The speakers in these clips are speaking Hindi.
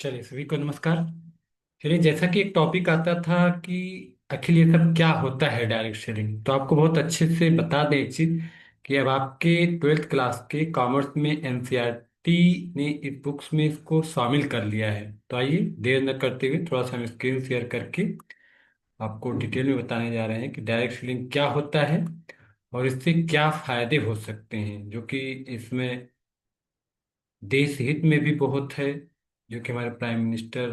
चलिए सभी को नमस्कार। चलिए, जैसा कि एक टॉपिक आता था कि आखिर ये सब क्या होता है डायरेक्ट शेयरिंग, तो आपको बहुत अच्छे से बता दें एक चीज कि अब आपके ट्वेल्थ क्लास के कॉमर्स में एनसीईआरटी ने इस बुक्स में इसको शामिल कर लिया है। तो आइए देर न करते हुए थोड़ा सा हम स्क्रीन शेयर करके आपको डिटेल में बताने जा रहे हैं कि डायरेक्ट शेयरिंग क्या होता है और इससे क्या फायदे हो सकते हैं, जो कि इसमें देश हित में भी बहुत है। जो कि हमारे prime minister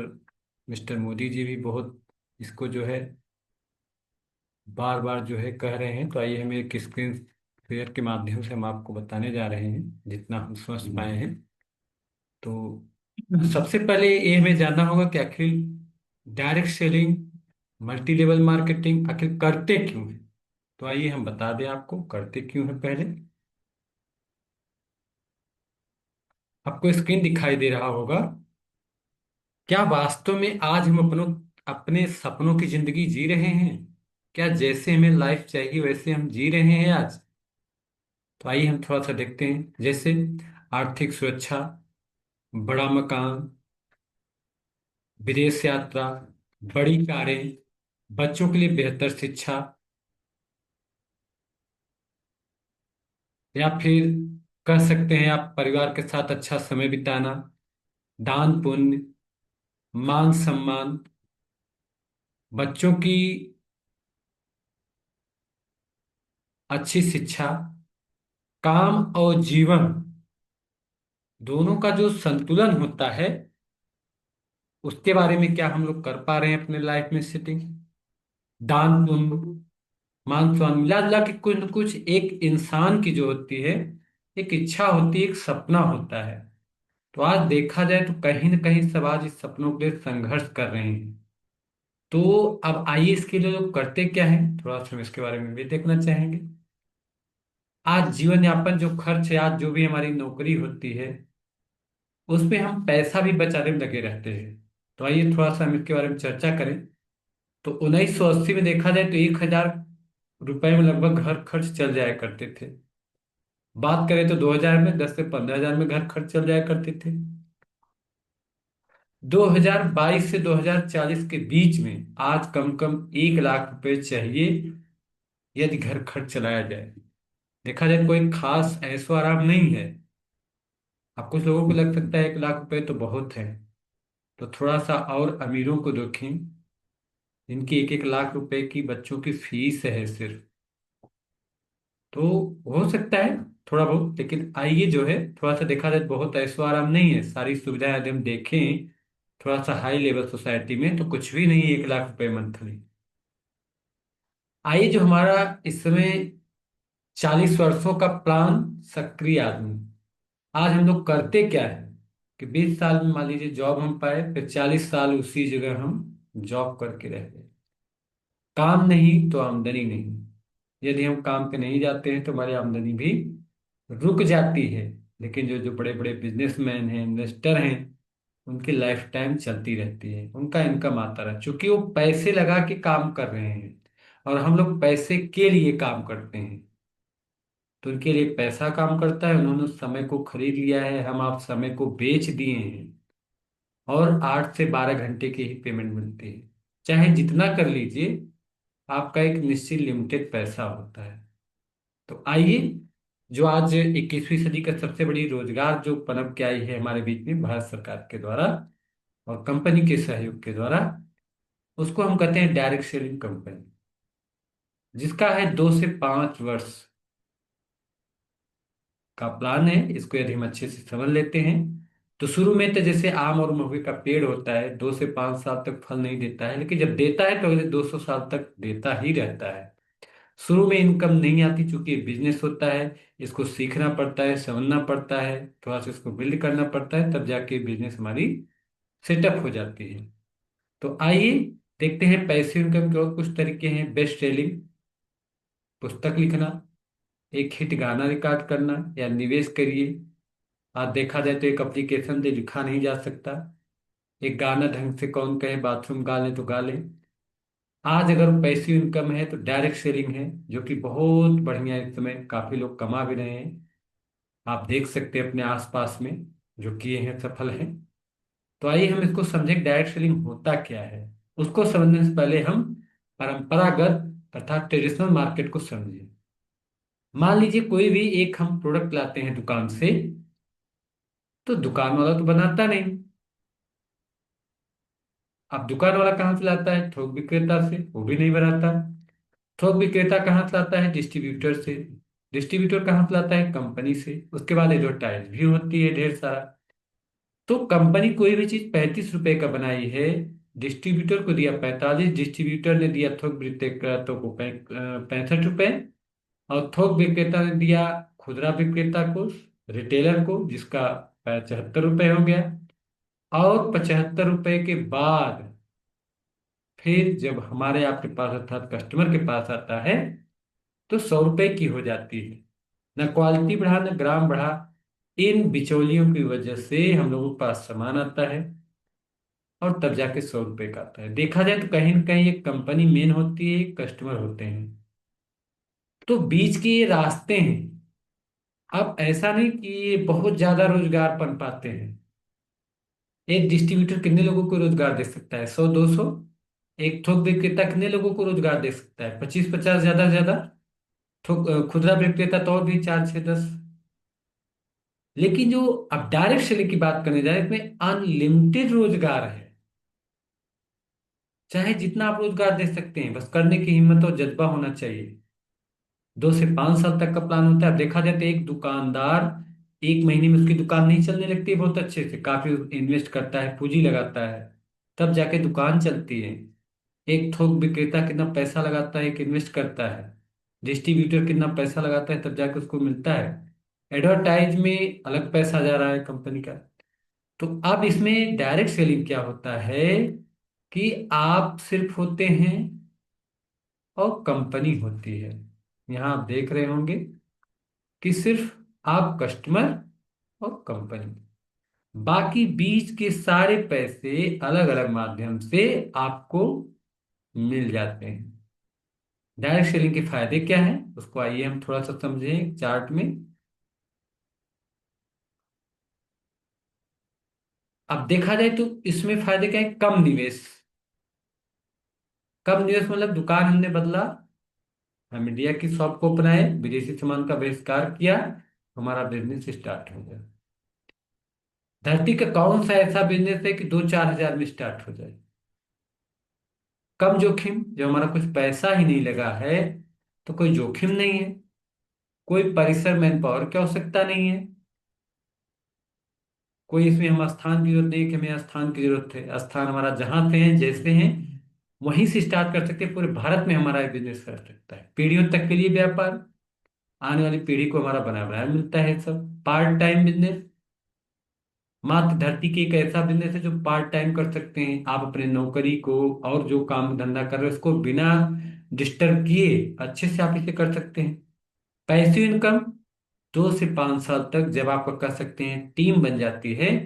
mister Modi ji भी बहुत इसको जो है बार बार जो है कह रहे हैं। तो आइए हम एक स्क्रीन शेयर के माध्यम से हम आपको बताने जा रहे हैं जितना हम समझ पाए हैं। तो सबसे पहले ये हमें जानना होगा कि आखिर direct selling, multi level marketing आखिर करते क्यों है। तो आइए हम बता दें आपको करते क्यों है। पहले आपको स्क्रीन दिखाई दे रहा होगा। क्या वास्तव में आज हम अपने सपनों की जिंदगी जी रहे हैं? क्या जैसे हमें लाइफ चाहिए वैसे हम जी रहे हैं आज? तो आइए हम थोड़ा सा देखते हैं। जैसे आर्थिक सुरक्षा, बड़ा मकान, विदेश यात्रा, बड़ी कारें, बच्चों के लिए बेहतर शिक्षा, या फिर कह सकते हैं आप परिवार के साथ अच्छा समय बिताना, दान पुण्य, मान सम्मान, बच्चों की अच्छी शिक्षा, काम और जीवन दोनों का जो संतुलन होता है उसके बारे में क्या हम लोग कर पा रहे हैं अपने लाइफ में सेटिंग, दान पुण्य, मान सम्मान, मिला जुला के कुछ न कुछ एक इंसान की जो होती है, एक इच्छा होती है, एक सपना होता है। तो आज देखा जाए तो कहीं ना कहीं सब आज इस सपनों के लिए संघर्ष कर रहे हैं। तो अब आइए इसके लिए लोग करते क्या है, थोड़ा सा हम इसके बारे में भी देखना चाहेंगे। आज जीवन यापन जो खर्च है, आज जो भी हमारी नौकरी होती है उसमें हम पैसा भी बचाने में लगे रहते हैं। तो आइए थोड़ा सा हम इसके बारे में चर्चा करें। तो 1980 में देखा जाए तो 1,000 रुपए में लगभग घर खर्च चल जाया करते थे। बात करें तो 2000 में 10 से 15 हजार में घर खर्च चल जाया करते थे। 2022 से 2040 के बीच में आज कम कम 1 लाख रुपए चाहिए यदि घर खर्च चलाया जाए। देखा जाए कोई खास ऐशो आराम नहीं है। अब कुछ लोगों को लग सकता है 1 लाख रुपए तो बहुत है, तो थोड़ा सा और अमीरों को देखें, इनकी 1 1 लाख रुपए की बच्चों की फीस है सिर्फ। तो हो सकता है थोड़ा बहुत, लेकिन आइए जो है थोड़ा सा देखा जाए तो बहुत ऐशो आराम नहीं है। सारी सुविधाएं यदि हम देखें थोड़ा सा हाई लेवल सोसाइटी में तो कुछ भी नहीं है 1 लाख रुपए मंथली। आइए जो हमारा इस समय 40 वर्षों का प्लान सक्रिय आदमी, आज हम लोग करते क्या है कि 20 साल में मान लीजिए जॉब हम पाए, फिर 40 साल उसी जगह हम जॉब करके रह गए। काम नहीं तो आमदनी नहीं। यदि हम काम पे नहीं जाते हैं तो हमारी आमदनी भी रुक जाती है। लेकिन जो जो बड़े बड़े बिजनेसमैन हैं, इन्वेस्टर हैं, उनकी लाइफ टाइम चलती रहती है, उनका इनकम आता रहा, क्योंकि वो पैसे लगा के काम कर रहे हैं। और हम लोग पैसे के लिए काम करते हैं। तो उनके लिए पैसा काम करता है, उन्होंने उस समय को खरीद लिया है, हम आप समय को बेच दिए हैं। और 8 से 12 घंटे की ही पेमेंट मिलती है। चाहे जितना कर लीजिए, आपका एक निश्चित लिमिटेड पैसा होता है। तो आइए जो आज 21वीं सदी का सबसे बड़ी रोजगार जो पनप के आई है हमारे बीच में भारत सरकार के द्वारा और कंपनी के सहयोग के द्वारा, उसको हम कहते हैं डायरेक्ट सेलिंग कंपनी, जिसका है 2 से 5 वर्ष का प्लान है। इसको यदि हम अच्छे से समझ लेते हैं तो शुरू में तो जैसे आम और महुए का पेड़ होता है, 2 से 5 साल तक फल नहीं देता है, लेकिन जब देता है तो अगले 200 साल तक देता ही रहता है। शुरू में इनकम नहीं आती क्योंकि बिजनेस होता है, इसको सीखना पड़ता है, समझना पड़ता है, थोड़ा सा इसको बिल्ड करना पड़ता है, तब जाके बिजनेस हमारी सेटअप हो जाती है। तो आइए देखते हैं पैसिव इनकम के और कुछ तरीके हैं। बेस्ट सेलिंग पुस्तक लिखना, एक हिट गाना रिकॉर्ड करना या निवेश करिए। आज देखा जाए तो एक एप्लीकेशन से लिखा नहीं जा सकता। एक गाना ढंग से कौन कहे, बाथरूम गा ले तो गा ले। आज अगर पैसिव इनकम है तो डायरेक्ट सेलिंग है, जो कि बहुत बढ़िया, इस समय काफी लोग कमा भी रहे हैं। आप देख सकते हैं अपने आसपास में जो किए हैं सफल हैं। तो आइए हम इसको समझें, डायरेक्ट सेलिंग होता क्या है। उसको समझने से पहले हम परंपरागत अर्थात ट्रेडिशनल मार्केट को समझें। मान लीजिए कोई भी एक हम प्रोडक्ट लाते हैं दुकान से, तो दुकान वाला तो बनाता नहीं। अब दुकान वाला कहाँ से लाता है? थोक विक्रेता से, वो भी नहीं बनाता। थोक विक्रेता कहाँ से लाता है? डिस्ट्रीब्यूटर से। डिस्ट्रीब्यूटर कहाँ से लाता है? कंपनी से। उसके बाद एडवर्टाइज भी होती है ढेर सारा। तो कंपनी कोई भी चीज 35 रुपए का बनाई है, डिस्ट्रीब्यूटर को दिया 45, डिस्ट्रीब्यूटर ने दिया थोक विक्रेता को 65 रुपए, और थोक विक्रेता ने दिया खुदरा विक्रेता को, रिटेलर को, जिसका 75 रुपए हो गया। और 75 रुपए के बाद फिर जब हमारे आपके पास अर्थात कस्टमर के पास आता है, तो 100 रुपए की हो जाती है। न क्वालिटी बढ़ा न ग्राम बढ़ा, इन बिचौलियों की वजह से हम लोगों के पास सामान आता है, और तब जाके 100 रुपए का आता है। देखा जाए तो कहीं ना कहीं एक कंपनी मेन होती है, कस्टमर होते हैं, तो बीच के ये रास्ते हैं। अब ऐसा नहीं कि ये बहुत ज्यादा रोजगार बन पाते हैं। एक डिस्ट्रीब्यूटर कितने लोगों को रोजगार दे सकता है? 100 200। एक थोक विक्रेता कितने लोगों को रोजगार दे सकता है? 25 50, ज्यादा से ज्यादा। थोक खुदरा विक्रेता तो और भी 4 6 10। लेकिन जो अब डायरेक्ट सेलिंग की बात करने जा रहे हैं, इसमें अनलिमिटेड रोजगार है। चाहे जितना आप रोजगार दे सकते हैं, बस करने की हिम्मत और जज्बा होना चाहिए। 2 से 5 साल तक का प्लान होता है। अब देखा जाए तो एक दुकानदार एक महीने में उसकी दुकान नहीं चलने लगती है बहुत अच्छे से, काफी इन्वेस्ट करता है, पूंजी लगाता है, तब जाके दुकान चलती है। एक थोक विक्रेता कितना पैसा लगाता है, एक इन्वेस्ट करता है। डिस्ट्रीब्यूटर कितना पैसा लगाता है, तब जाके उसको मिलता है। एडवर्टाइज में अलग पैसा जा रहा है कंपनी का। तो अब इसमें डायरेक्ट सेलिंग क्या होता है कि आप सिर्फ होते हैं और कंपनी होती है। यहाँ आप देख रहे होंगे कि सिर्फ आप कस्टमर और कंपनी, बाकी बीच के सारे पैसे अलग अलग माध्यम से आपको मिल जाते हैं। डायरेक्ट सेलिंग के फायदे क्या हैं, उसको आइए हम थोड़ा सा समझें चार्ट में। अब देखा जाए तो इसमें फायदे क्या है? कम निवेश। कम निवेश मतलब दुकान हमने बदला, हम इंडिया की शॉप को अपनाए, विदेशी सामान का बहिष्कार किया, हमारा बिजनेस स्टार्ट हो गया। धरती का कौन सा ऐसा बिजनेस है कि 2 4 हजार में स्टार्ट हो जाए? कम जोखिम, जब हमारा कुछ पैसा ही नहीं लगा है तो कोई जोखिम नहीं है। कोई परिसर मैन पावर की आवश्यकता नहीं है। कोई इसमें हम स्थान की जरूरत नहीं कि हमें स्थान की जरूरत है। स्थान हमारा जहां से है जैसे हैं वहीं से स्टार्ट कर सकते हैं। पूरे भारत में हमारा बिजनेस कर सकता है, पीढ़ियों तक के लिए व्यापार, आने वाली पीढ़ी को हमारा बना बनाया मिलता है। सब पार्ट टाइम बिजनेस, मात्र धरती की एक ऐसा बिजनेस है जो पार्ट टाइम कर सकते हैं। आप अपने नौकरी को और जो काम धंधा कर रहे हो उसको बिना डिस्टर्ब किए अच्छे से आप इसे कर सकते हैं। पैसिव इनकम, 2 से 5 साल तक जब आप कर सकते हैं, टीम बन जाती है,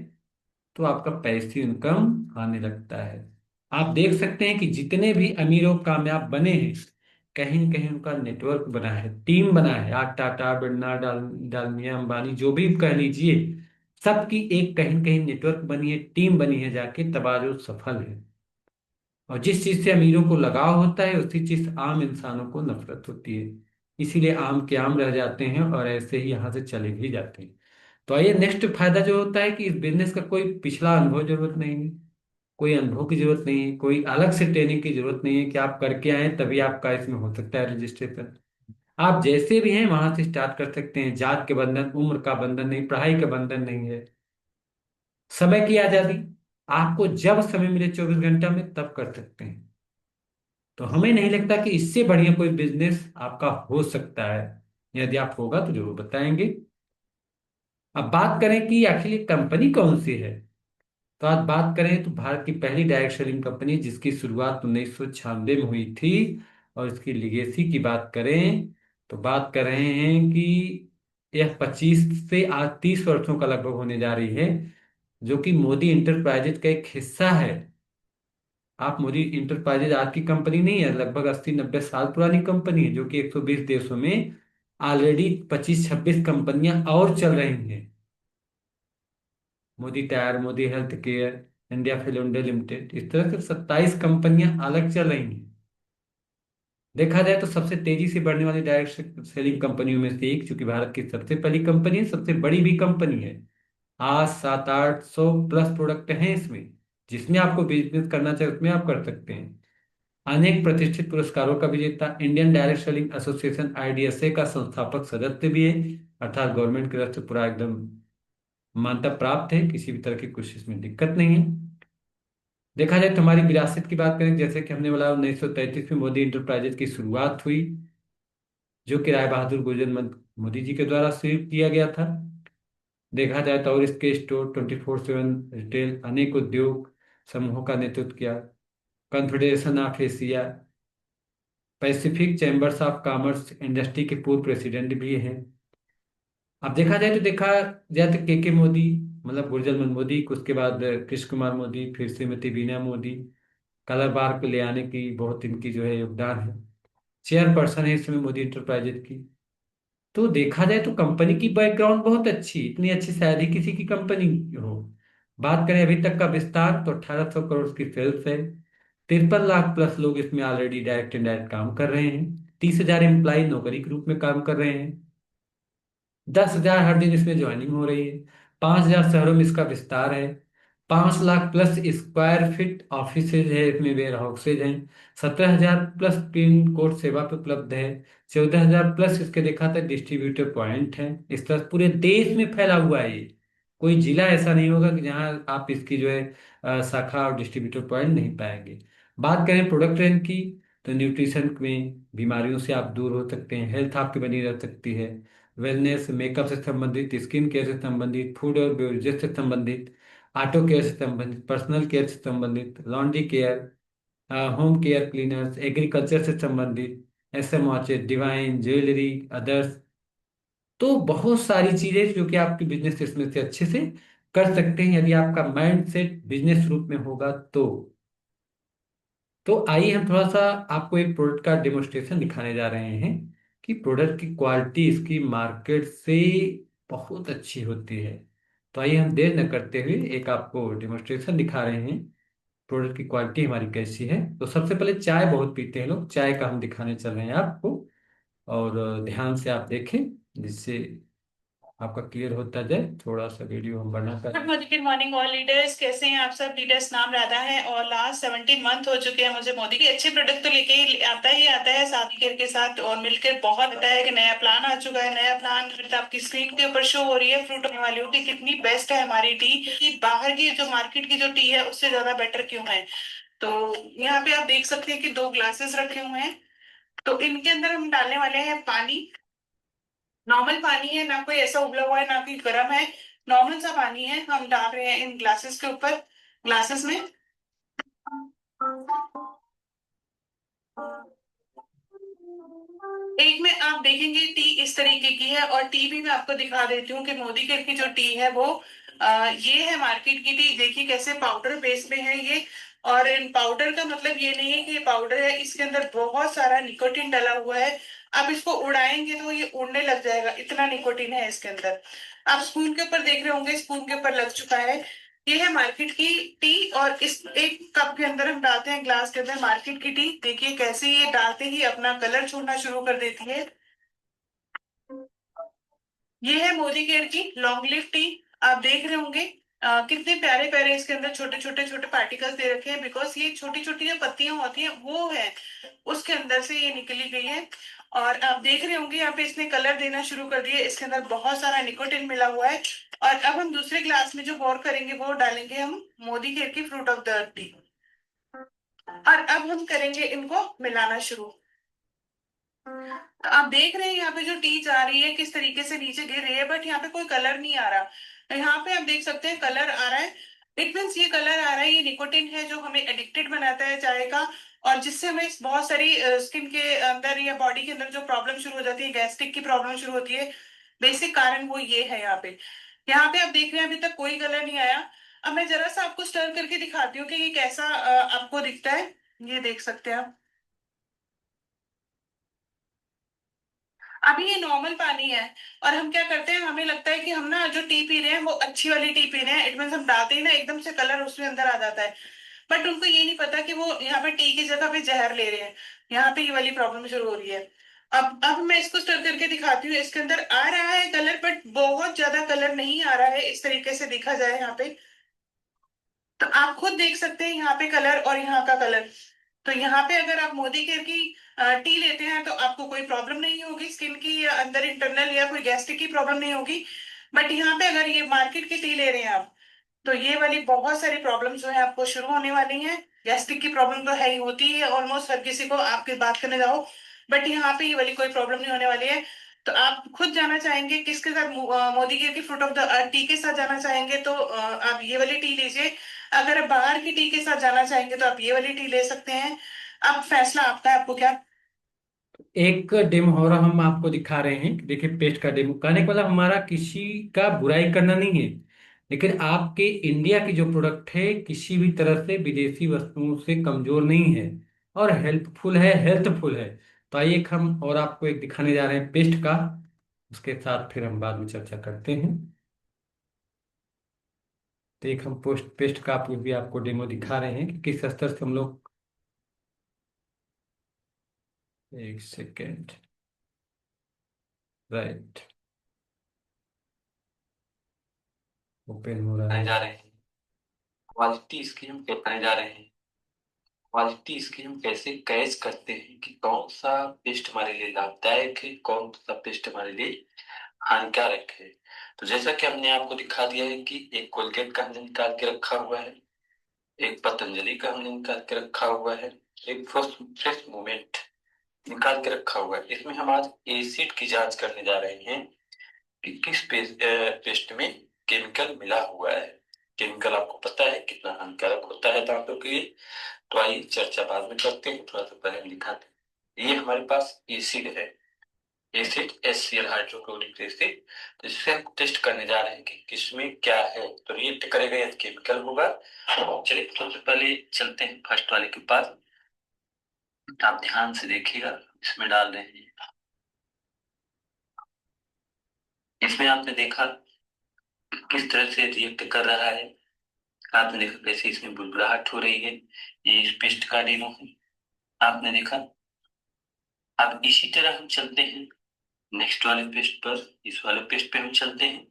तो आपका पैसिव इनकम आने लगता है। आप देख सकते हैं कि जितने भी अमीर और कामयाब बने हैं, कहीं न कहीं उनका नेटवर्क बना है, टीम बना है। आज टाटा बिरला डालमिया अंबानी जो भी कह लीजिए, सबकी एक कहीं न कहीं नेटवर्क बनी है, टीम बनी है जाके, तब आज वो सफल है। और जिस चीज से अमीरों को लगाव होता है उसी चीज से आम इंसानों को नफरत होती है। इसीलिए आम के आम रह जाते हैं और ऐसे ही यहाँ से चले भी जाते हैं। तो आइए नेक्स्ट फायदा जो होता है कि इस बिजनेस का कोई पिछला अनुभव जरूरत नहीं है। कोई अनुभव की जरूरत नहीं है, कोई अलग से ट्रेनिंग की जरूरत नहीं है कि आप करके आए तभी आपका इसमें हो सकता है रजिस्ट्रेशन। आप जैसे भी हैं वहां से स्टार्ट कर सकते हैं। जात के बंधन, उम्र का बंधन नहीं, पढ़ाई का बंधन नहीं है। समय की आजादी, आपको जब समय मिले 24 घंटा में तब कर सकते हैं। तो हमें नहीं लगता कि इससे बढ़िया कोई बिजनेस आपका हो सकता है। यदि आप होगा तो जरूर बताएंगे। अब बात करें कि आखिर ये कंपनी कौन सी है, तो आज बात करें तो भारत की पहली डायरेक्ट सेलिंग कंपनी जिसकी शुरुआत 1996 में हुई थी, और इसकी लिगेसी की बात करें तो बात कर रहे हैं कि यह 25 से आज 30 वर्षों का लगभग होने जा रही है, जो कि मोदी इंटरप्राइजेज का एक हिस्सा है। आप मोदी इंटरप्राइजेज आज की कंपनी नहीं है, लगभग 80 90 साल पुरानी कंपनी है, जो कि 120 देशों में ऑलरेडी 25 26 कंपनियां और चल रही हैं। Modi tyre, Modi health care, India फिलिंडे लिमिटेड, इस तरह से 27 कंपनियां अलग चल रही हैं। देखा जाए तो सबसे तेजी से बढ़ने वाली डायरेक्ट सेलिंग कंपनियों में से एक, चूंकि भारत की सबसे पहली कंपनी है, सबसे बड़ी भी कंपनी है। आज 700-800 प्लस प्रोडक्ट हैं इसमें। जिसमें आपको बिजनेस करना चाहे उसमें आप कर सकते हैं। अनेक प्रतिष्ठित पुरस्कारों का विजेता, Indian direct selling association IDSA का संस्थापक सदस्य भी है। अर्थात गवर्नमेंट की तरफ से पूरा एकदम मान्यता प्राप्त है, किसी भी तरह की कुछ इसमें दिक्कत नहीं है। देखा जाए तो हमारी विरासत की बात करें, जैसे कि हमने बोला 1933 में मोदी इंटरप्राइजेज की शुरुआत हुई, जो कि राय बहादुर मोदी जी के द्वारा शुरू किया गया था। देखा जाए तो और इसके स्टोर 24/7 रिटेल, अनेक उद्योग समूहों का नेतृत्व किया। Confederation of Asia Pacific chambers of commerce industry के पूर्व प्रेसिडेंट भी हैं। अब देखा जाए तो के मोदी, मतलब गुरजल मन मोदी, उसके बाद कृष्ण कुमार मोदी, फिर श्रीमती बीना मोदी, कलर बार को ले आने की बहुत इनकी जो है योगदान है। चेयरपर्सन है इसमें मोदी इंटरप्राइजेज की। तो देखा जाए तो कंपनी की बैकग्राउंड बहुत अच्छी, इतनी अच्छी शायद ही किसी की कंपनी हो। बात करें अभी तक का विस्तार, तो 1800 करोड़ की सेल्स है। 53 लाख प्लस लोग इसमें ऑलरेडी डायरेक्ट इनडायरेक्ट काम कर रहे हैं। 30,000 एम्प्लाई नौकरी के रूप में काम कर रहे हैं। 10,000 हर दिन इसमें ज्वाइनिंग हो रही है। 5,000 शहरों में इसका विस्तार है। 5 lakh plus square feet offices है, इसमें वेयर हाउसेज हैं। 17,000 प्लस पिन कोड सेवा पे उपलब्ध है। 14,000 प्लस इसके देखा था डिस्ट्रीब्यूटर पॉइंट है। इस तरह पूरे देश में फैला हुआ है ये। कोई जिला ऐसा नहीं होगा कि जहां आप इसकी जो है शाखा और डिस्ट्रीब्यूटर पॉइंट नहीं पाएंगे। बात करें प्रोडक्ट रेंज की, तो न्यूट्रिशन में बीमारियों से आप दूर हो सकते हैं, हेल्थ आपकी बनी रह सकती है। वेलनेस, मेकअप से संबंधित, स्किन केयर से संबंधित, फूड और बेवरेजेस से संबंधित, ऑटो केयर से संबंधित, पर्सनल केयर से संबंधित, laundry care, home care cleaners, agriculture से संबंधित, SM watches, divine jewellery, others. तो बहुत सारी चीजें जो कि आपकी बिजनेस इसमें से अच्छे से कर सकते हैं, यदि आपका माइंड सेट बिजनेस रूप में होगा तो। तो आइए हम थोड़ा सा आपको एक प्रोडक्ट का डेमोन्स्ट्रेशन दिखाने जा रहे हैं कि प्रोडक्ट की क्वालिटी इसकी मार्केट से बहुत अच्छी होती है। तो आइए हम देर न करते हुए एक आपको डेमोन्स्ट्रेशन दिखा रहे हैं, प्रोडक्ट की क्वालिटी हमारी कैसी है। तो सबसे पहले चाय बहुत पीते हैं लोग, चाय का हम दिखाने चल रहे हैं आपको। और ध्यान से आप देखें, जिससे आपका क्लियर होता जाए। थोड़ा सा वीडियो हम बना कर। गुड मॉर्निंग ऑल लीडर्स, कैसे हैं आप सब। लीडर्स नाम राधा है और लास्ट 17 मंथ हो चुके हैं मुझे मोदी के अच्छे प्रोडक्ट तो लेके ही आता है साथ केयर के साथ, और मिलकर बहुत होता है कि नया प्लान आ चुका है। नया प्लान आपकी स्क्रीन के ऊपर शो हो रही है। फ्रूट होने वाली टी कितनी बेस्ट है हमारी टी, कि बाहर की जो मार्केट की जो टी है उससे ज्यादा बेटर क्यों है। तो यहाँ पे आप देख सकते हैं कि 2 ग्लासेस रखे हुए हैं। तो इनके अंदर हम डालने वाले हैं पानी। नॉर्मल पानी है, ना कोई ऐसा उबला हुआ है ना कोई गर्म है। नॉर्मल सा पानी है, हम डाल रहे हैं इन ग्लासेस के ऊपर, ग्लासेस में। एक में आप देखेंगे टी इस तरीके की है, और टी भी मैं आपको दिखा देती हूँ कि मोदी केयर की जो टी है वो ये है मार्केट की टी। देखिए कैसे पाउडर बेस में है ये। और इन पाउडर का मतलब ये नहीं है कि ये पाउडर है, इसके अंदर बहुत सारा निकोटिन डला हुआ है। आप इसको उड़ाएंगे तो ये उड़ने लग जाएगा, इतना निकोटिन है इसके अंदर। आप स्पून के ऊपर देख रहे होंगे, स्पून के ऊपर लग चुका है। ये है मार्केट की टी, और इस एक कप के अंदर हम डालते हैं, ग्लास के अंदर मार्केट की टी। देखिए कैसे ये डालते ही अपना कलर छोड़ना शुरू कर देती है। ये है मोदी केयर की लॉन्ग लिव टी। आप देख रहे होंगे कितने प्यारे प्यारे इसके अंदर छोटे छोटे छोटे पार्टिकल्स दे रखे हैं, बिकॉज ये छोटी छोटी जो पत्तियां होती हैं वो है, उसके अंदर से ये निकली गई है। और आप देख रहे होंगे यहाँ पे इसने कलर देना शुरू कर दिया, इसके अंदर बहुत सारा निकोटिन मिला हुआ है। और अब हम दूसरे ग्लास में जो गौर करेंगे वो डालेंगे हम मोदी केयर की fruit of the earth T. और अब हम करेंगे इनको मिलाना शुरू। तो आप देख रहे हैं यहाँ पे जो टी जा रही है किस तरीके से नीचे गिर रही है, बट यहाँ पे कोई कलर नहीं आ रहा। यहाँ पे आप देख सकते हैं कलर आ रहा है। इट मीन्स ये कलर आ रहा है, ये निकोटिन है जो हमें एडिक्टेड बनाता है चाय का। और जिससे हमें बहुत सारी स्किन के अंदर या बॉडी के अंदर जो प्रॉब्लम शुरू हो जाती है, गैस्ट्रिक की प्रॉब्लम शुरू होती है, बेसिक कारण वो ये है। यहाँ पे आप देख रहे हैं अभी तक कोई कलर नहीं आया। अब मैं जरा सा आपको स्टर करके दिखाती हूँ कि ये कैसा आपको दिखता है। ये देख सकते हैं आप। अभी ये नॉर्मल पानी है, और हम क्या करते हैं, हमें लगता है कि हम ना जो टी पी रहे हैं वो अच्छी वाली टी पी रहे हैं, इट मीन हम डालते ही ना एकदम से कलर उसमें अंदर आ जाता है। बट उनको ये नहीं पता कि वो यहाँ पे टी की जगह पे जहर ले रहे हैं। यहाँ पे ये वाली प्रॉब्लम शुरू हो रही है। अब मैं इसको स्टर करके दिखाती हूँ, इसके अंदर आ रहा है कलर, बट बहुत ज्यादा कलर नहीं आ रहा है इस तरीके से दिखा जाए यहाँ पे। तो आप खुद देख सकते हैं यहाँ पे कलर और यहाँ का कलर। तो यहाँ पे अगर आप मोदी केयर की टी लेते हैं तो आपको कोई प्रॉब्लम नहीं होगी स्किन की, या अंदर इंटरनल या कोई गैस्ट्रिक की प्रॉब्लम नहीं होगी। बट यहाँ पे अगर ये मार्केट की टी ले रहे हैं आप, तो ये वाली बहुत सारी प्रॉब्लम जो है आपको शुरू होने वाली हैं। गैस्ट्रिक की प्रॉब्लम तो है ही, होती है ऑलमोस्ट हर किसी को, आपकी बात करने जाओ। बट यहाँ पे ये वाली कोई प्रॉब्लम नहीं होने वाली है। तो आप खुद जाना चाहेंगे किसके साथ, मोदी केयर की फ्रूट ऑफ द टी के साथ जाना चाहेंगे तो आप ये वाली टी लीजिए। अगर आप बाहर की टी के साथ जाना चाहेंगे तो आप ये वाली टी ले सकते हैं। अब फैसला आपका है, आपको क्या। एक डेमो हो रहा हम आपको दिखा रहे हैं, देखिए पेस्ट का डेमो। कहने का मतलब हमारा किसी का बुराई करना नहीं है, लेकिन आपके इंडिया की जो प्रोडक्ट है किसी भी तरह से विदेशी वस्तुओं से कमजोर नहीं है, और हेल्पफुल है, हेल्थफुल है। तो आइए एक हम और आपको एक दिखाने जा रहे हैं पेस्ट का, उसके साथ फिर हम बाद में चर्चा करते हैं। तो एक हम पोस्ट पेस्ट का आप भी आपको डेमो दिखा रहे हैं कि किस स्तर से हम लोग। एक सेकेंड। राइट। ओपन हो रहा है। जा रहे हैं क्वालिटी इसकी हम बताने जा रहे हैं। क्वालिटी इसकी हम कैसे कैच करते हैं कि कौन सा पेस्ट हमारे लिए लाभदायक है, कौन सा पेस्ट हमारे लिए हानिकारक है। तो जैसा कि हमने आपको दिखा दिया है कि एक कोलगेट का हमने निकाल के रखा हुआ है, एक पतंजलि का हमने निकाल के रखा हुआ है, एक फ्रेश फ्रेश मूवमेंट निकाल के रखा हुआ है। इसमें हम आज एसिड की जांच करने जा रहे हैं कि किस पेस्ट में केमिकल मिला हुआ है। केमिकल आपको पता है कितना हानिकारक होता है दांतों के लिए। तो आइए चर्चा बाद में करते हैं, थोड़ा सा पहले हम दिखाते हैं। ये हमारे पास एसिड है, एसिड HCl हाइड्रोक्लोरिक एसिड। तो जिसे हम टेस्ट करने जा रहे हैं कि किसमें क्या है, तो रिएक्ट करेगा या केमिकल होगा। चलिए सबसे पहले चलते हैं फर्स्ट वाले के पास। आप ध्यान से देखिएगा, इसमें डाल रहे हैं। इसमें आपने देखा कि किस तरह से रिएक्ट कर रहा है। आपने देखा कैसे इसमें बुलबुलाहट हो रही है। ये इस पेस्ट का डेमो है, आपने देखा। अब इसी तरह हम चलते हैं नेक्स्ट वाले पेस्ट पर। इस वाले पेस्ट पे हम चलते हैं।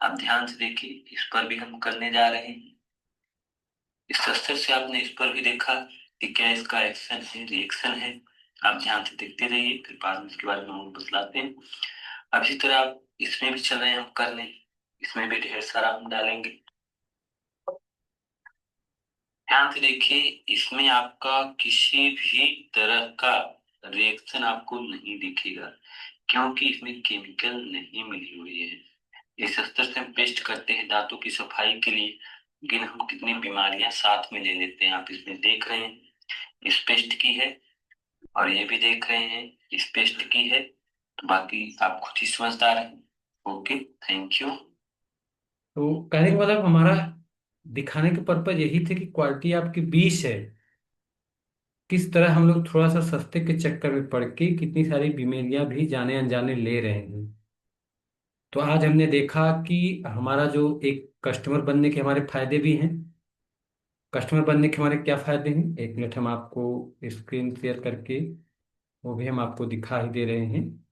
आप ध्यान से देखिए, इस पर भी हम करने जा रहे हैं। इस स्तर से आपने इस पर भी देखा कि क्या इसका एक्शन है, रिएक्शन है। आप ध्यान से देखते रहिए, फिर बाद में इसके बारे में हम बतलाते हैं। अब इसी तरह आप इसमें भी चल रहे हैं हम करने। इसमें भी ढेर सारा हम डालेंगे। ध्यान से देखिए, इसमें आपका किसी भी तरह का रिएक्शन आपको नहीं दिखेगा, क्योंकि इसमें केमिकल नहीं मिली हुई है। इस स्तर से हम पेस्ट करते हैं दांतों की सफाई के लिए, लेकिन हम कितनी बीमारियां साथ में ले लेते हैं। आप इसमें देख रहे हैं इस पेस्ट की है, और ये भी देख रहे हैं इस पेस्ट की है। तो बाकी आप खुद ही समझदार हैं। Okay, thank you. तो कहने का मतलब हमारा दिखाने का पर्पज यही थे कि क्वालिटी आपकी 20 है, किस तरह हम लोग थोड़ा सा सस्ते के चक्कर में पड़ के कितनी सारी बीमारियां भी जाने अनजाने ले रहे हैं। तो आज हमने देखा कि हमारा जो एक कस्टमर बनने के हमारे फायदे भी हैं। कस्टमर बनने के हमारे क्या फायदे हैं, एक मिनट हम आपको स्क्रीन शेयर करके वो भी हम आपको दिखा ही दे रहे हैं।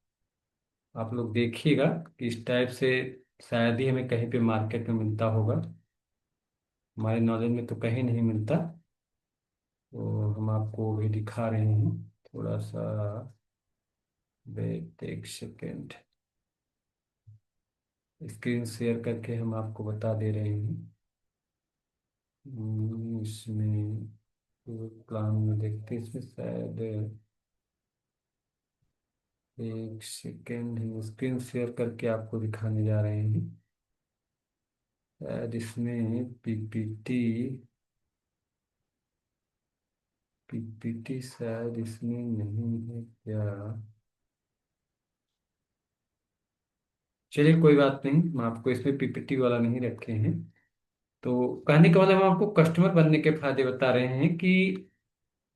आप लोग देखिएगा कि इस टाइप से शायद ही हमें कहीं पे मार्केट में मिलता होगा, हमारे नॉलेज में तो कहीं नहीं मिलता। तो हम आपको वो भी दिखा रहे हैं, थोड़ा सा वेट एक सेकेंड। स्क्रीन शेयर करके हम आपको बता दे रहे हैं। इसमें तो प्लान में देखते हैं, इसमें शायद एक सेकेंड हम स्क्रीन शेयर करके आपको दिखाने जा रहे हैं। शायद इसमें पीपीटी शायद इसमें नहीं है क्या। चलिए कोई बात नहीं, हम आपको इसमें पीपीटी वाला नहीं रखे हैं। तो कहने का मतलब हम आपको कस्टमर बनने के फायदे बता रहे हैं कि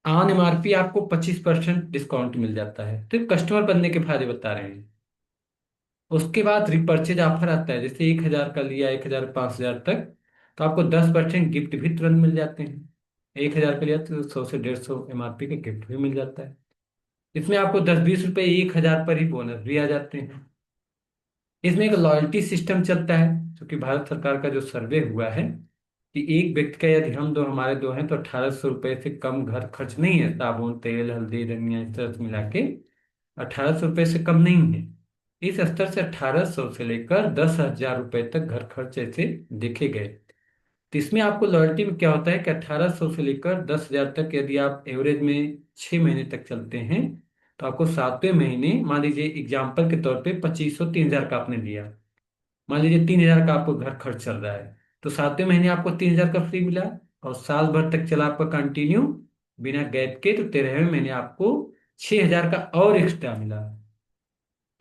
ऑन एमआरपी आपको 25% डिस्काउंट मिल जाता है, तो कस्टमर बनने के फायदे बता रहे हैं। उसके बाद रिपर्चेज ऑफर आता है, जैसे 1,000 का लिया, 1,000, 5,000 तक, तो आपको 10% गिफ्ट भी तुरंत मिल जाते हैं। 1,000 का लिया तो 100 से 150 MRP का गिफ्ट भी मिल जाता है। इसमें आपको 10-20 रुपए 1,000 पर ही बोनस भी आ जाते हैं। इसमें एक लॉयल्टी सिस्टम चलता है, क्योंकि भारत सरकार का जो सर्वे हुआ है कि एक व्यक्ति का यदि हम दो हमारे दो हैं तो 1,800 रुपये से कम घर खर्च नहीं है, साबुन तेल हल्दी धनिया इस तरह से मिला के 1,800 रुपये से कम नहीं है। इस स्तर से 1,800 से लेकर 10,000 रुपये तक घर खर्च ऐसे देखे गए। तो इसमें आपको लॉयल्टी में क्या होता है कि 1,800 से लेकर 10,000 तक यदि आप एवरेज में 6 महीने तक चलते हैं, तो आपको 7वें महीने, मान लीजिए एग्जाम्पल के तौर पे 2,500 3,000 का आपने लिया, मान लीजिए 3,000 का आपको घर खर्च चल रहा है, तो 7वें महीने आपको 3,000 का फ्री मिला, और साल भर तक चला आपका कंटिन्यू बिना गैप के, तो 13वें महीने आपको 6,000 का और एक्स्ट्रा मिला।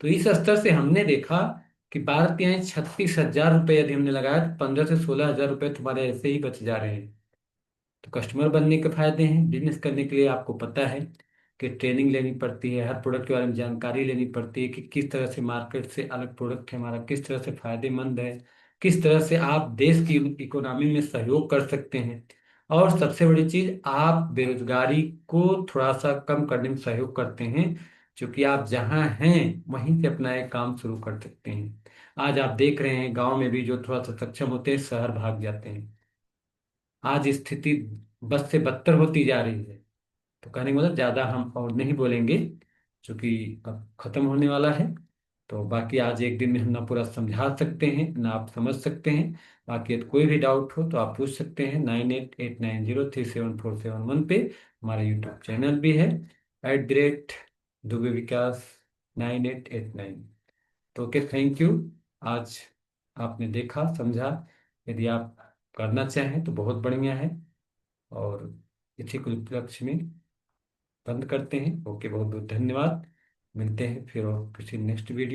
तो इस स्तर से हमने देखा कि भारत यहाँ 36,000 रुपये यदि हमने लगाया तो 15 से 16,000 रुपये तुम्हारे ऐसे ही बच जा रहे हैं। तो कस्टमर बनने के फायदे हैं। बिजनेस करने के लिए आपको पता है कि ट्रेनिंग लेनी पड़ती है, हर प्रोडक्ट के बारे में जानकारी लेनी पड़ती है कि किस तरह से मार्केट से अलग प्रोडक्ट है हमारा, किस तरह से फायदेमंद है, किस तरह से आप देश की इकोनॉमी में सहयोग कर सकते हैं, और सबसे बड़ी चीज आप बेरोजगारी को थोड़ा सा कम करने में सहयोग करते हैं, क्योंकि आप जहाँ हैं वहीं से अपना एक काम शुरू कर सकते हैं। आज आप देख रहे हैं गांव में भी जो थोड़ा सा सक्षम होते हैं शहर भाग जाते हैं। आज स्थिति बद से बदतर होती जा रही है। तो कहने का मतलब ज्यादा हम और नहीं बोलेंगे, क्योंकि अब खत्म होने वाला है। तो बाकी आज एक दिन में हम ना पूरा समझा सकते हैं ना आप समझ सकते हैं। बाकी यदि कोई भी डाउट हो तो आप पूछ सकते हैं 9889037471 पे। हमारा यूट्यूब चैनल भी है, @दुबे विकास 9889। तो ओके, थैंक यू। आज आपने देखा समझा, यदि आप करना चाहें तो बहुत बढ़िया है। और इसी को उपलक्ष्य में बंद करते हैं। ओके, बहुत बहुत धन्यवाद। मिलते हैं फिर और किसी नेक्स्ट वीडियो।